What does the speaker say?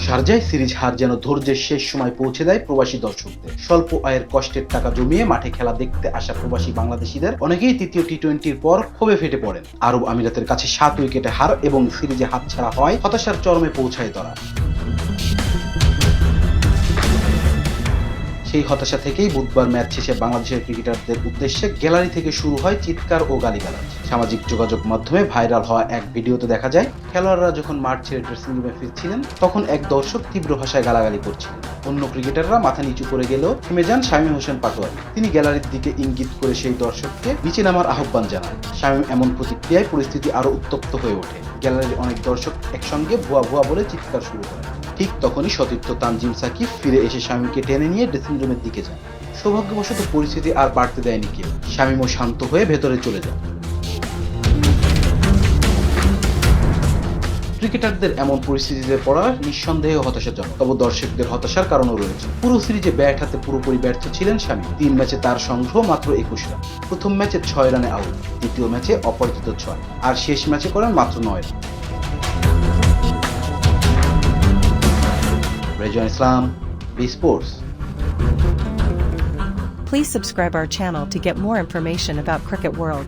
শারজায় series হার যেন ধৈর্যের শেষ সময় পৌঁছে দেয় প্রবাসী দর্শকদের। স্বল্প আয়ের কষ্টের টাকা জমিয়ে মাঠে খেলা দেখতে আসা প্রবাসী বাংলাদেশিদের অনেকেই তৃতীয় টি-20-র পর ক্ষোভে ফেটে পড়েন। আরব আমিরাতের কাছে 7 উইকেটে হার এবং সিরিজে হাতছাড়া হয় হতাশার চরমে পৌঁছায় তারা। সেই হতাশা থেকেই বুধবার ম্যাচ শেষে বাংলাদেশের ক্রিকেটারদের উদ্দেশ্যে গ্যালারি থেকে শুরু হয় চিৎকার ও গালিগালাজ। সামাজিক যোগাযোগ মাধ্যমে ভাইরাল হওয়া এক ভিডিওতে দেখা যায়, খেলোয়াড়রা যখন মাঠ ছেড়ে ড্রেসিং রুমে ফিরছিলেন তখন এক দর্শক তীব্র ভাষায় গালাগালি করছিলেন। অন্য ক্রিকেটাররা মাথা নিচু করে গেলেও থেমে যান শামীম হোসেন পাটোয়ারি। তিনি গ্যালারির দিকে ইঙ্গিত করে সেই দর্শককে নিচে নামার আহ্বান জানান। শামীম এমন প্রতিক্রিয়ায় পরিস্থিতি আরো উত্তপ্ত হয়ে ওঠে। গ্যালারির অনেক দর্শক একসঙ্গে ভুয়া ভুয়া বলে চিৎকার শুরু করে। ঠিক তখনই সতীর্থ তানজিম সাকিব ফিরে এসে শামীমকে টেনে নিয়ে ড্রেসিং রুমের দিকে যান। সৌভাগ্যবশত পরিস্থিতি আর বাড়তে দেয়নি কেউ। শামীমও শান্ত হয়ে ভেতরে চলে যান। ক্রিকেটারদের এমন পরিস্থিতিতে পড়া নিঃসন্দেহে হতাশাজনক, তবে দর্শকদের হতাশার কারণও রয়েছে। পুরো সিরিজে ব্যাট হাতে পুরোপুরি ব্যর্থ ছিলেন শামীম। 3 ম্যাচে তার সংগ্রহ মাত্র 21 রান। প্রথম ম্যাচে 6 রানে আউট, দ্বিতীয় ম্যাচে অপরাজিত 6 আর শেষ ম্যাচে করেন মাত্র 9 রান। Rezwan Islam, B sports. Please subscribe our channel to get more information about Cricket World.